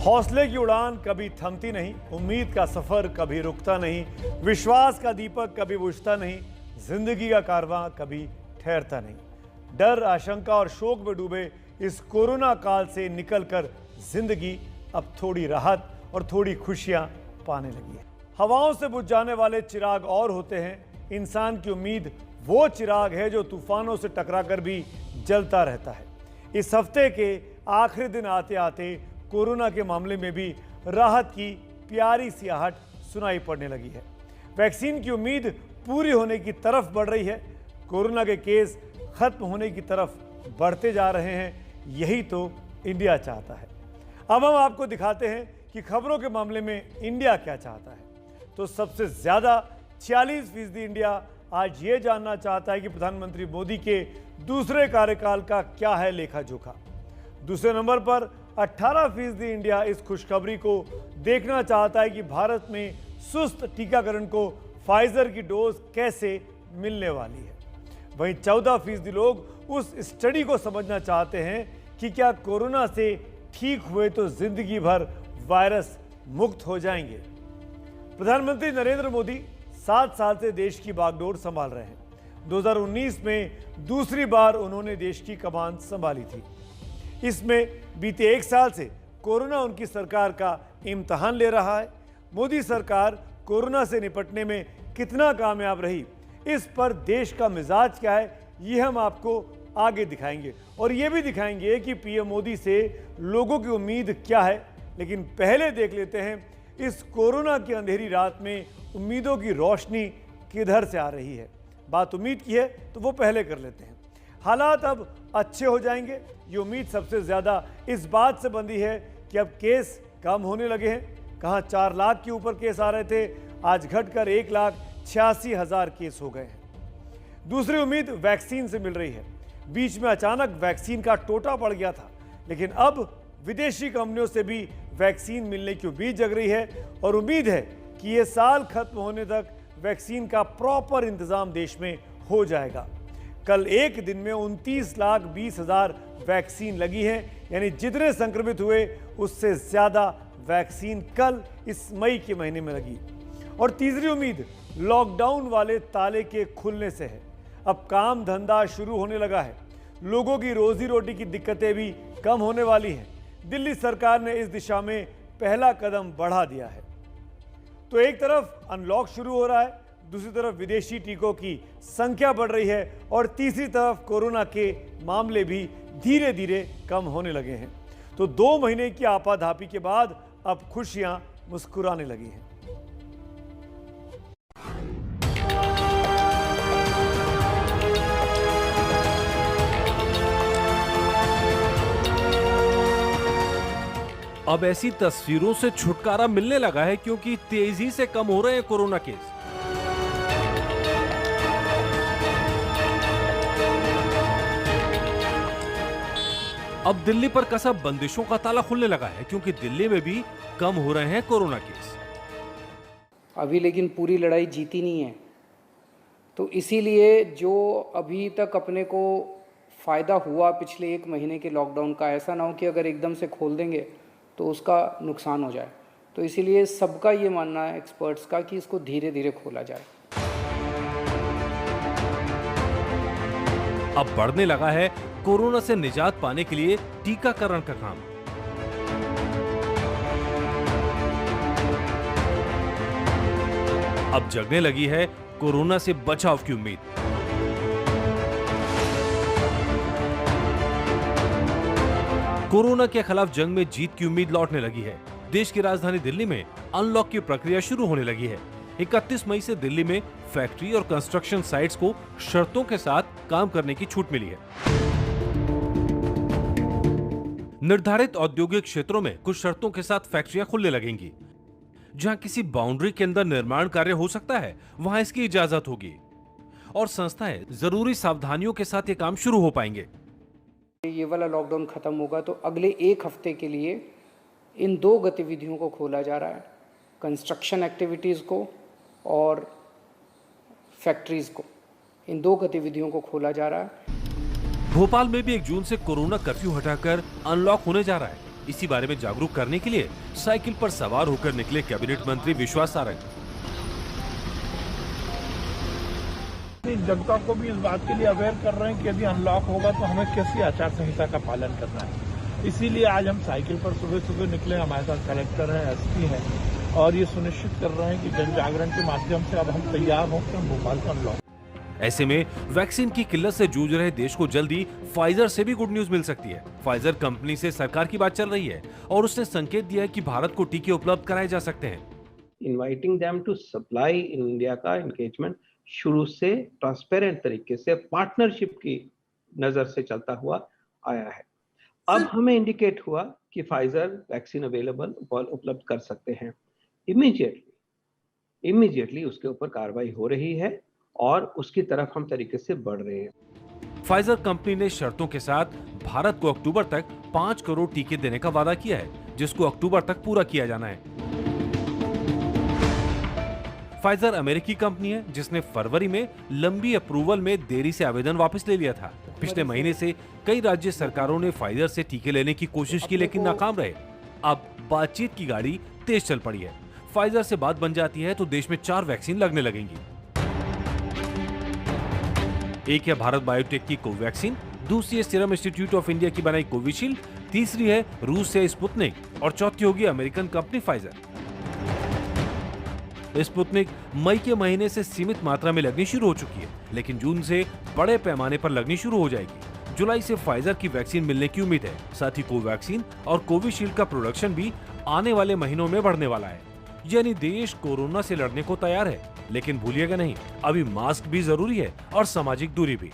हौसले की उड़ान कभी थमती नहीं, उम्मीद का सफर कभी रुकता नहीं, विश्वास का दीपक कभी बुझता नहीं, जिंदगी का कारवां कभी ठहरता नहीं। डर, आशंका और शोक में डूबे इस कोरोना काल से निकलकर जिंदगी अब थोड़ी राहत और थोड़ी खुशियां पाने लगी है। हवाओं से बुझ जाने वाले चिराग और होते हैं, इंसान की उम्मीद वो चिराग है जो तूफानों से टकराकर भी जलता रहता है। इस हफ्ते के आखिरी दिन आते आते कोरोना के मामले में भी राहत की प्यारी सी आहट सुनाई पड़ने लगी है। वैक्सीन की उम्मीद पूरी होने की तरफ बढ़ रही है, कोरोना के केस खत्म होने की तरफ बढ़ते जा रहे हैं। यही तो इंडिया चाहता है। अब हम आपको दिखाते हैं कि खबरों के मामले में इंडिया क्या चाहता है। तो सबसे ज्यादा 46% इंडिया आज ये जानना चाहता है कि प्रधानमंत्री मोदी के दूसरे कार्यकाल का क्या है लेखा जोखा। दूसरे नंबर पर 18% इंडिया इस खुशखबरी को देखना चाहता है कि भारत में सुस्त टीकाकरण को फाइजर की डोज कैसे मिलने वाली है। वहीं 14% लोग उस स्टडी को समझना चाहते हैं कि क्या कोरोना से ठीक हुए तो जिंदगी भर वायरस मुक्त हो जाएंगे। प्रधानमंत्री नरेंद्र मोदी 7 साल से देश की बागडोर संभाल रहे हैं। 2019 में दूसरी बार उन्होंने देश की कमान संभाली थी। इसमें बीते 1 साल से कोरोना उनकी सरकार का इम्तिहान ले रहा है। मोदी सरकार कोरोना से निपटने में कितना कामयाब रही, इस पर देश का मिजाज क्या है, ये हम आपको आगे दिखाएंगे और ये भी दिखाएंगे कि पीएम मोदी से लोगों की उम्मीद क्या है। लेकिन पहले देख लेते हैं इस कोरोना की अंधेरी रात में उम्मीदों की रोशनी किधर से आ रही है। बात उम्मीद की है तो वो पहले कर लेते हैं। हालात अब अच्छे हो जाएंगे, ये उम्मीद सबसे ज़्यादा इस बात से बंधी है कि अब केस कम होने लगे हैं। कहाँ 4 लाख के ऊपर केस आ रहे थे, आज घटकर 1,86,000 केस हो गए हैं। दूसरी उम्मीद वैक्सीन से मिल रही है। बीच में अचानक वैक्सीन का टोटा पड़ गया था, लेकिन अब विदेशी कंपनियों से भी वैक्सीन मिलने की उम्मीद जग रही है और उम्मीद है कि ये साल खत्म होने तक वैक्सीन का प्रॉपर इंतजाम देश में हो जाएगा। कल एक दिन में 29,20,000 वैक्सीन लगी है, यानी जितने संक्रमित हुए उससे ज़्यादा वैक्सीन कल इस मई के महीने में लगी। और तीसरी उम्मीद लॉकडाउन वाले ताले के खुलने से है। अब काम धंधा शुरू होने लगा है, लोगों की रोजी रोटी की दिक्कतें भी कम होने वाली हैं। दिल्ली सरकार ने इस दिशा में पहला कदम बढ़ा दिया है। तो एक तरफ अनलॉक शुरू हो रहा है, दूसरी तरफ विदेशी टीकों की संख्या बढ़ रही है और तीसरी तरफ कोरोना के मामले भी धीरे धीरे कम होने लगे हैं। तो 2 महीने की आपाधापी के बाद अब खुशियां मुस्कुराने लगी हैं। अब ऐसी तस्वीरों से छुटकारा मिलने लगा है क्योंकि तेजी से कम हो रहे हैं कोरोना केस। अब दिल्ली पर कसा बंदिशों का ताला खुलने लगा है क्योंकि दिल्ली में भी कम हो रहे हैं कोरोना केस। अभी लेकिन पूरी लड़ाई जीती नहीं है, तो इसीलिए जो अभी तक अपने को फायदा हुआ पिछले 1 महीने के लॉकडाउन का, ऐसा ना हो कि अगर एकदम से खोल देंगे तो उसका नुकसान हो जाए। तो इसीलिए सबका ये मानना है एक्सपर्ट्स का कि इसको धीरे धीरे खोला जाए। अब बढ़ने लगा है कोरोना से निजात पाने के लिए टीकाकरण का काम। अब जगने लगी है कोरोना से बचाव की उम्मीद। कोरोना के खिलाफ जंग में जीत की उम्मीद लौटने लगी है। देश की राजधानी दिल्ली में अनलॉक की प्रक्रिया शुरू होने लगी है। 31 मई से दिल्ली में फैक्ट्री और कंस्ट्रक्शन साइट्स को शर्तों के साथ काम करने की छूट मिली है। निर्धारित औद्योगिक क्षेत्रों में कुछ शर्तों के साथ फैक्ट्रियां खुलने लगेंगी। जहां किसी बाउंड्री के अंदर निर्माण कार्य हो सकता है, वहां इसकी इजाजत होगी और संस्थाएं जरूरी सावधानियों के साथ ये काम शुरू हो पाएंगे। ये वाला लॉकडाउन खत्म होगा तो अगले 1 हफ्ते के लिए इन 2 गतिविधियों को खोला जा रहा है, कंस्ट्रक्शन एक्टिविटीज़ को और फैक्ट्रीज़ को। इन 2 गतिविधियों को खोला जा रहा है। भोपाल में भी 1 जून से कोरोना कर्फ्यू हटाकर अनलॉक होने जा रहा है। इसी बारे में जागरूक करने के लिए साइकिल पर सवार होकर निकले कैबिनेट मंत्री विश्वास सारंग। जनता को भी इस बात के लिए अवेयर कर रहे हैं कि यदि अनलॉक होगा तो हमें कैसी आचार संहिता का पालन करना है। इसीलिए आज हम साइकिल पर सुबह सुबह निकले। हमारे साथ कलेक्टर है, एसपी है, और ये सुनिश्चित कर रहे हैं कि जन जागरण के माध्यम से अब हम तैयार हों कि हम भोपाल को अनलॉक। ऐसे में वैक्सीन की किल्लत से जूझ रहे देश को जल्दी फाइजर से भी गुड न्यूज मिल सकती है। फाइजर कंपनी से सरकार की बात चल रही है और उसने संकेत दिया है कि भारत को टीके उपलब्ध कराए जा सकते हैं। Inviting them to supply in India का एंगेजमेंट शुरू से ट्रांसपेरेंट तरीके से पार्टनरशिप की नजर से चलता हुआ आया है। अब हमें इंडिकेट हुआ कि फाइजर वैक्सीन अवेलेबल उपलब्ध कर सकते हैं। इमीडिएटली उसके ऊपर कार्रवाई हो रही है और उसकी तरफ हम तरीके से बढ़ रहे हैं। फाइजर कंपनी ने शर्तों के साथ भारत को अक्टूबर तक 5 करोड़ टीके देने का वादा किया है, जिसको अक्टूबर तक पूरा किया जाना है। फाइजर अमेरिकी कंपनी है जिसने फरवरी में लंबी अप्रूवल में देरी से आवेदन वापस ले लिया था। पिछले महीने से कई राज्य सरकारों ने फाइजर से टीके लेने की कोशिश की लेकिन नाकाम रहे। अब बातचीत की गाड़ी तेज चल पड़ी है। फाइजर से बात बन जाती है तो देश में 4 वैक्सीन लगने लगेंगी। एक है भारत बायोटेक की कोवैक्सीन, दूसरी है सीरम इंस्टीट्यूट ऑफ इंडिया की बनाई कोविशील्ड, तीसरी है रूस से स्पुतनिक और चौथी होगी अमेरिकन कंपनी फाइजर। स्पुतनिक मई के महीने से सीमित मात्रा में लगनी शुरू हो चुकी है, लेकिन जून से बड़े पैमाने पर लगनी शुरू हो जाएगी। जुलाई से फाइजर की वैक्सीन मिलने की उम्मीद है। साथ ही कोवैक्सीन और कोविशील्ड का प्रोडक्शन भी आने वाले महीनों में बढ़ने वाला है। यानी देश कोरोना से लड़ने को तैयार है, लेकिन भूलिएगा नहीं, अभी मास्क भी जरूरी है और सामाजिक दूरी भी।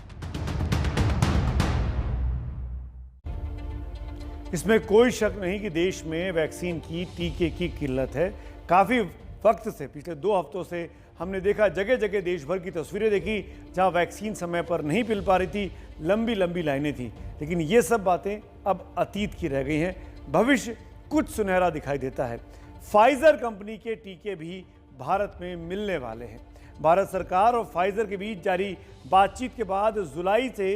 इसमें कोई शक नहीं कि देश में वैक्सीन की, टीके की किल्लत है। काफ़ी वक्त से, पिछले 2 हफ्तों से हमने देखा, जगह जगह देश भर की तस्वीरें देखी जहां वैक्सीन समय पर नहीं मिल पा रही थी, लंबी लंबी लाइनें थी। लेकिन ये सब बातें अब अतीत की रह गई हैं। भविष्य कुछ सुनहरा दिखाई देता है। फाइजर कंपनी के टीके भी भारत में मिलने वाले हैं। भारत सरकार और फाइजर के बीच जारी बातचीत के बाद जुलाई से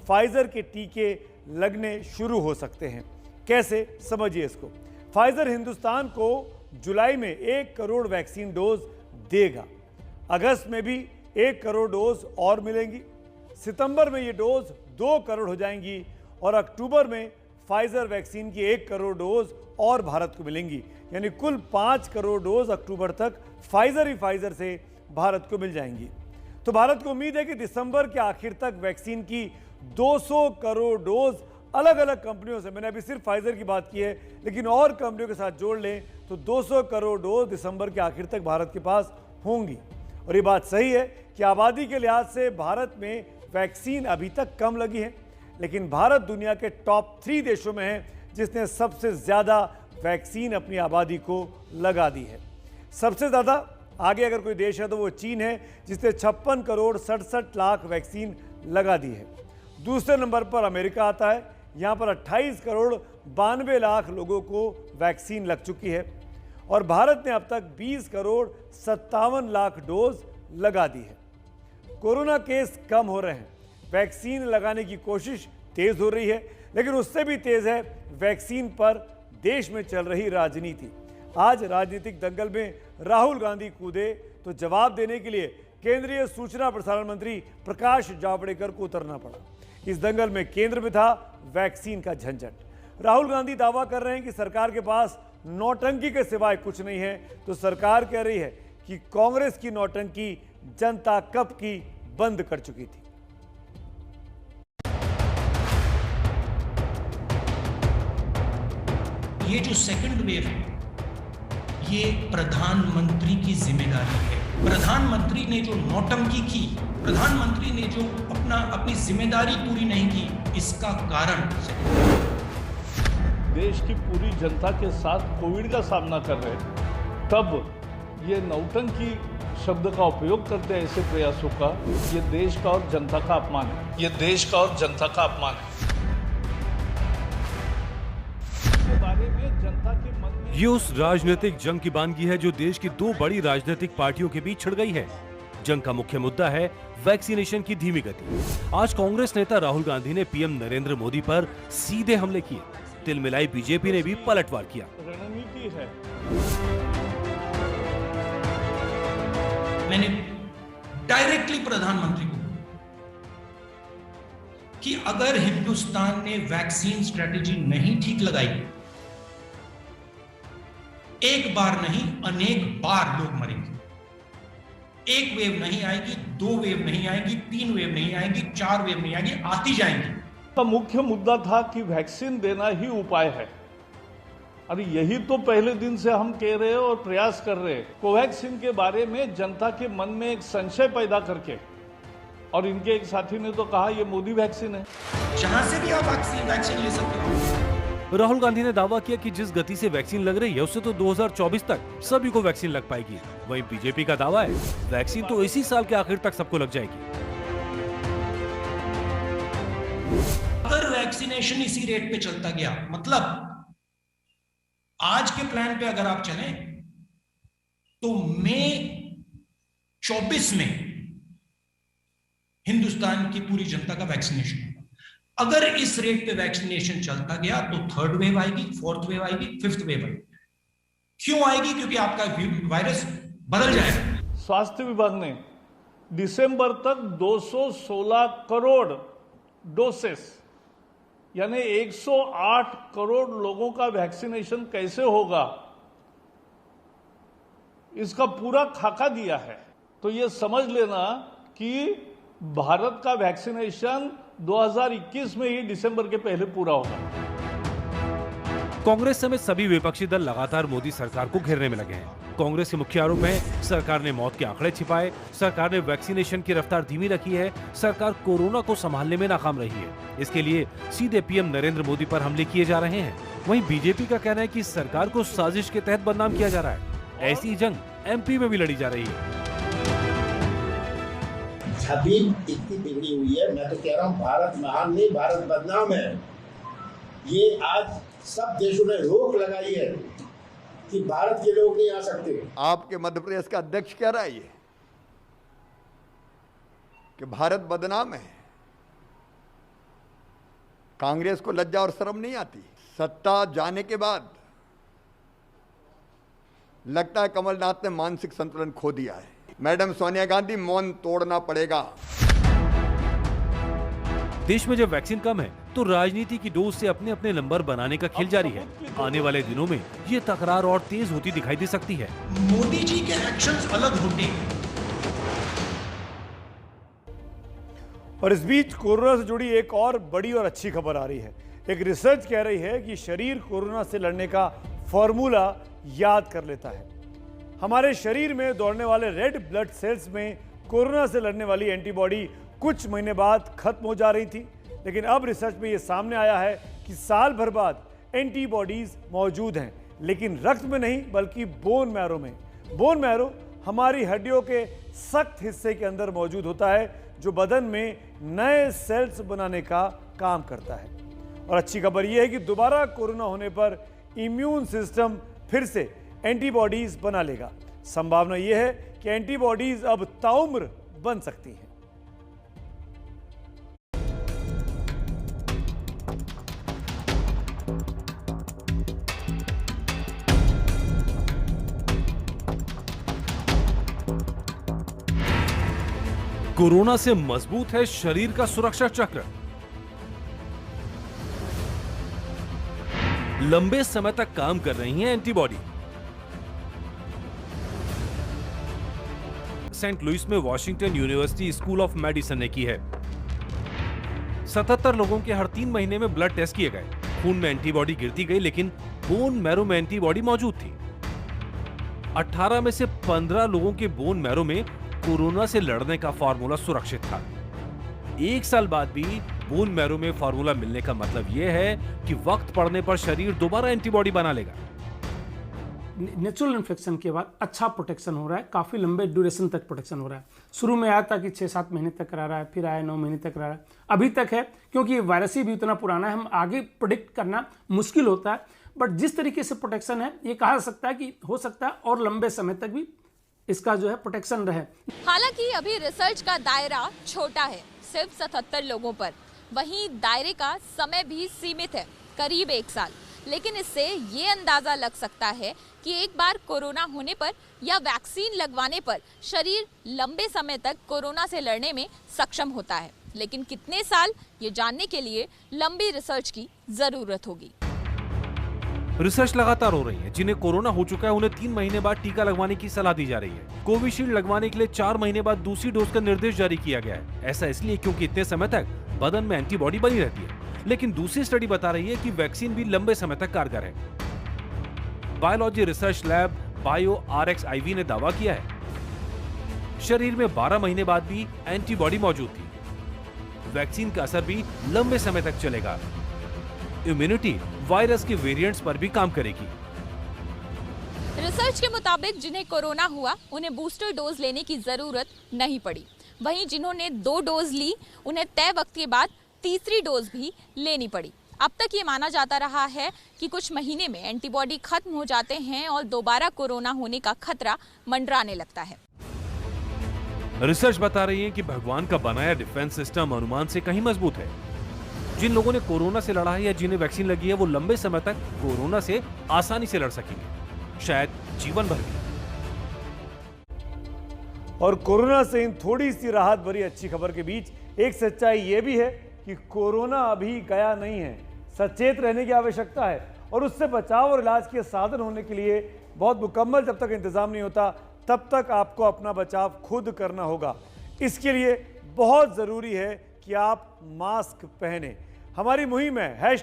फाइजर के टीके लगने शुरू हो सकते हैं। कैसे, समझिए इसको। फाइजर हिंदुस्तान को जुलाई में 1 करोड़ वैक्सीन डोज देगा। अगस्त में भी 1 करोड़ डोज और मिलेंगी। सितंबर में ये डोज 2 करोड़ हो जाएंगी और अक्टूबर में फाइजर वैक्सीन की 1 करोड़ डोज और भारत को मिलेंगी। यानी कुल 5 करोड़ डोज अक्टूबर तक फाइजर ही फाइजर से भारत को मिल जाएंगी। तो भारत को उम्मीद है कि दिसंबर के आखिर तक वैक्सीन की 200 करोड़ डोज अलग अलग कंपनियों से, मैंने अभी सिर्फ फाइजर की बात की है, लेकिन और कंपनियों के साथ जोड़ लें तो 200 करोड़ डोज दिसंबर के आखिर तक भारत के पास होंगी। और ये बात सही है कि आबादी के लिहाज से भारत में वैक्सीन अभी तक कम लगी है, लेकिन भारत दुनिया के टॉप 3 देशों में है जिसने सबसे ज़्यादा वैक्सीन अपनी आबादी को लगा दी है। सबसे ज़्यादा आगे अगर कोई देश है तो वो चीन है, जिसने 56 करोड़ 67 लाख वैक्सीन लगा दी है। दूसरे नंबर पर अमेरिका आता है। यहाँ पर 28 करोड़ 92 लाख लोगों को वैक्सीन लग चुकी है और भारत ने अब तक 20 करोड़ 57 लाख डोज लगा दी है। कोरोना केस कम हो रहे हैं, वैक्सीन लगाने की कोशिश तेज हो रही है, लेकिन उससे भी तेज है वैक्सीन पर देश में चल रही राजनीति। आज राजनीतिक दंगल में राहुल गांधी कूदे तो जवाब देने के लिए केंद्रीय सूचना प्रसारण मंत्री प्रकाश जावड़ेकर को उतरना पड़ा। इस दंगल में केंद्र में था वैक्सीन का झंझट। राहुल गांधी दावा कर रहे हैं कि सरकार के पास नौटंकी के सिवाय कुछ नहीं है, तो सरकार कह रही है कि कांग्रेस की नौटंकी जनता कब की बंद कर चुकी थी। ये जो सेकंड वेव है, ये प्रधानमंत्री की जिम्मेदारी है। प्रधानमंत्री ने जो नौटंकी की, प्रधानमंत्री ने जो अपनी जिम्मेदारी पूरी नहीं की, इसका कारण देश की पूरी जनता के साथ कोविड का सामना कर रहे हैं, तब ये नौटंकी शब्द का उपयोग करते हैं ऐसे प्रयासों का, ये देश का और जनता का अपमान है। ये देश का और जनता का अपमान है। इसके बारे में जनता के मन में ये उस राजनीतिक जंग की बानगी है जो देश की 2 बड़ी राजनीतिक पार्टियों के बीच छिड़ गई है। जंग का मुख्य मुद्दा है वैक्सीनेशन की धीमी गति। आज कांग्रेस नेता राहुल गांधी ने पीएम नरेंद्र मोदी पर सीधे हमले किए। तिलमिलाई बीजेपी ने भी पलटवार किया। रणनीति है। मैंने डायरेक्टली प्रधानमंत्री को कि अगर हिंदुस्तान ने वैक्सीन स्ट्रेटेजी नहीं ठीक लगाई, एक बार नहीं अनेक बार लोग मरेंगे। एक वेव नहीं आएगी, 2 वेव नहीं आएगी, 3 वेव नहीं आएगी, 4 वेव नहीं आएगी, आती जाएंगी। तो मुख्य मुद्दा था कि वैक्सीन देना ही उपाय है। अरे यही तो पहले दिन से हम कह रहे हैं और प्रयास कर रहे हैं। कोवैक्सीन के बारे में जनता के मन में एक संशय पैदा करके, और इनके एक साथी ने तो कहा ये मोदी वैक्सीन है। जहां से भी आप वैक्सीन ले सकते हो। राहुल गांधी ने दावा किया कि जिस गति से वैक्सीन लग रही है उससे तो 2024 तक सभी को वैक्सीन लग पाएगी। वहीं बीजेपी का दावा है वैक्सीन तो इसी साल के आखिर तक सबको लग जाएगी। अगर वैक्सीनेशन इसी रेट पे चलता गया, मतलब आज के प्लान पे अगर आप चलें तो मई 24 में हिंदुस्तान की पूरी जनता का वैक्सीनेशन होगा। अगर इस रेट पे वैक्सीनेशन चलता गया तो 3rd वेव आएगी, 4th वेव आएगी, 5th वेव आएगी। क्यों आएगी? क्योंकि आपका वायरस बदल जाएगा। स्वास्थ्य विभाग ने दिसंबर तक 216 करोड़ डोसेस यानी 108 करोड़ लोगों का वैक्सीनेशन कैसे होगा, इसका पूरा खाका दिया है। तो ये समझ लेना कि भारत का वैक्सीनेशन 2021 में ही दिसंबर के पहले पूरा होगा। कांग्रेस समेत सभी विपक्षी दल लगातार मोदी सरकार को घेरने में लगे हैं। कांग्रेस के मुख्य आरोप है सरकार ने मौत के आंकड़े छिपाए, सरकार ने वैक्सीनेशन की रफ्तार धीमी रखी है, सरकार कोरोना को संभालने में नाकाम रही है। इसके लिए सीधे पीएम नरेंद्र मोदी पर हमले किए जा रहे हैं। वहीं बीजेपी का कहना है कि सरकार को साजिश के तहत बदनाम किया जा रहा है। ऐसी जंग एमपी में भी लड़ी जा रही है। छवि इतनी बिगड़ी हुई है, मैं तो कह रहा हूँ भारत महान नहीं, भारत बदनाम है। ये आज सब देशों ने रोक लगाई है कि भारत के लोग नहीं आ सकते। आपके मध्य प्रदेश का अध्यक्ष कह रहा है ये कि भारत बदनाम है। कांग्रेस को लज्जा और शर्म नहीं आती। सत्ता जाने के बाद लगता है कमलनाथ ने मानसिक संतुलन खो दिया है। मैडम सोनिया गांधी, मौन तोड़ना पड़ेगा। देश में जब वैक्सीन कम है तो राजनीति की डोज से अपने अपने नंबर बनाने का खेल जारी है। आने वाले दिनों में ये तकरार और तेज होती दिखाई दे सकती है। मोदी जी के एक्शंस अलग होते। और इस बीच कोरोना से जुड़ी एक और बड़ी और अच्छी खबर आ रही है। एक रिसर्च कह रही है कि शरीर कोरोना से लड़ने का फॉर्मूला याद कर लेता है। हमारे शरीर में दौड़ने वाले रेड ब्लड सेल्स में कोरोना से लड़ने वाली एंटीबॉडी कुछ महीने बाद खत्म हो जा रही थी, लेकिन अब रिसर्च में यह सामने आया है कि साल भर बाद एंटीबॉडीज मौजूद हैं, लेकिन रक्त में नहीं बल्कि बोन मैरो में। बोन मैरो हमारी हड्डियों के सख्त हिस्से के अंदर मौजूद होता है, जो बदन में नए सेल्स बनाने का काम करता है। और अच्छी खबर यह है कि दोबारा कोरोना होने पर इम्यून सिस्टम फिर से एंटीबॉडीज बना लेगा। संभावना यह है कि एंटीबॉडीज अब ताउम्र बन सकती हैं। कोरोना से मजबूत है शरीर का सुरक्षा चक्र। लंबे समय तक काम कर रही है एंटीबॉडी। सेंट लुइस में Washington university school of medicine ने की है। 77 लोगों के हर 3 महीने में ब्लड टेस्ट किए गए। खून में एंटीबॉडी गिरती गई, लेकिन बोन मैरो में एंटीबॉडी मौजूद थी। 18 में से 15 लोगों के बोन मैरो में कोरोना से लड़ने का फार्मूला सुरक्षित था। 1 साल बाद भी बोन मैरो में फार्मूला मिलने का मतलब यह है कि वक्त पड़ने पर शरीर दोबारा एंटीबॉडी बना लेगा। नेचुरल इन्फेक्शन के बाद अच्छा प्रोटेक्शन हो रहा है, काफ़ी लंबे ड्यूरेशन तक प्रोटेक्शन हो रहा है। शुरू में आया था कि 6-7 महीने तक रह रहा है, फिर आया 9 महीने तक रह रहा है, अभी तक है। क्योंकि ये वायरस ही भी उतना पुराना है, हम आगे प्रोडिक्ट करना मुश्किल होता है। बट जिस तरीके से प्रोटेक्शन है, ये कहा जा सकता है कि हो सकता है और लंबे समय तक भी इसका जो है प्रोटेक्शन रहे। हालांकि अभी रिसर्च का दायरा छोटा है, सिर्फ 77 लोगों पर। वहीं दायरे का समय भी सीमित है। करीब 1 साल। लेकिन इससे ये अंदाजा लग सकता है कि एक बार कोरोना होने पर या वैक्सीन लगवाने पर शरीर लंबे समय तक कोरोना से लड़ने में सक्षम होता है। लेकिन कितने साल, ये जानने के लिए लंबी रिसर्च की जरूरत होगी। रिसर्च लगातार हो रही है। जिन्हें कोरोना हो चुका है उन्हें 3 महीने बाद टीका लगवाने की सलाह दी जा रही है। कोविशील्ड लगवाने के लिए 4 महीने बाद दूसरी डोज का निर्देश जारी किया गया है। ऐसा इसलिए क्योंकि इतने समय तक बदन में एंटीबॉडी बनी रहती है। लेकिन दूसरी स्टडी बता रही है कि वैक्सीन भी लंबे समय तक कारगर है। बायोलॉजी रिसर्च लैब BioRxiv ने दावा किया है शरीर में 12 महीने बाद भी एंटीबॉडी मौजूद थी। वैक्सीन का असर भी लंबे समय तक चलेगा। इम्यूनिटी वायरस के वेरिएंट्स पर भी काम करेगी। रिसर्च के मुताबिक जिन्हें कोरोना हुआ उन्हें बूस्टर डोज लेने की जरूरत नहीं पड़ी। वहीं जिन्होंने 2 डोज ली उन्हें तय वक्त के बाद तीसरी डोज भी लेनी पड़ी। अब तक ये माना जाता रहा है कि कुछ महीने में एंटीबॉडी खत्म हो जाते हैं और दोबारा कोरोना होने का खतरा मंडराने लगता है। रिसर्च बता रही है कि भगवान का बनाया डिफेंस सिस्टम अनुमान से कहीं मजबूत है। जिन लोगों ने कोरोना से लड़ा है या जिन्हें वैक्सीन लगी है वो लंबे समय तक कोरोना से आसानी से लड़ सकेंगे, शायद जीवन भर भी। और कोरोना से इन थोड़ी सी राहत भरी अच्छी खबर के बीच एक सच्चाई ये भी है कि कोरोना अभी गया नहीं है। सचेत रहने की आवश्यकता है और उससे बचाव और इलाज के साधन होने के लिए बहुत मुकम्मल जब तक इंतजाम नहीं होता तब तक आपको अपना बचाव खुद करना होगा। इसके लिए बहुत ज़रूरी है कि आप मास्क पहने। हमारी मुहिम है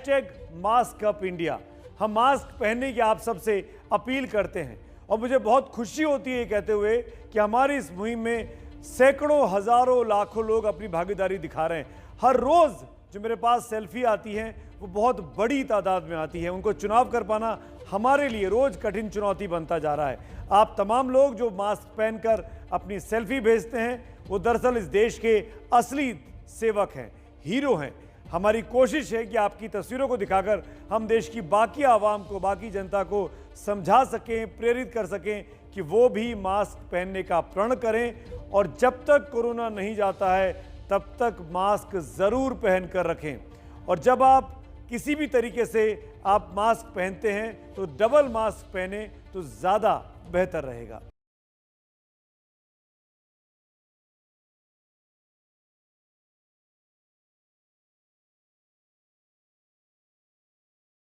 #MaskUpIndia। हम मास्क पहनने की आप सबसे अपील करते हैं और मुझे बहुत खुशी होती है कहते हुए कि हमारी इस मुहिम में सैकड़ों, हजारों, लाखों लोग अपनी भागीदारी दिखा रहे हैं। हर रोज़ जो मेरे पास सेल्फी आती हैं वो बहुत बड़ी तादाद में आती है। उनको चुनाव कर पाना हमारे लिए रोज़ कठिन चुनौती बनता जा रहा है। आप तमाम लोग जो मास्क पहनकर अपनी सेल्फी भेजते हैं वो दरअसल इस देश के असली सेवक हैं, हीरो हैं। हमारी कोशिश है कि आपकी तस्वीरों को दिखाकर हम देश की बाकी आवाम को, बाकी जनता को समझा सकें, प्रेरित कर सकें कि वो भी मास्क पहनने का प्रण करें और जब तक कोरोना नहीं जाता है तब तक मास्क ज़रूर पहन कर रखें। और जब आप किसी भी तरीके से आप मास्क पहनते हैं तो डबल मास्क पहने तो ज़्यादा बेहतर रहेगा।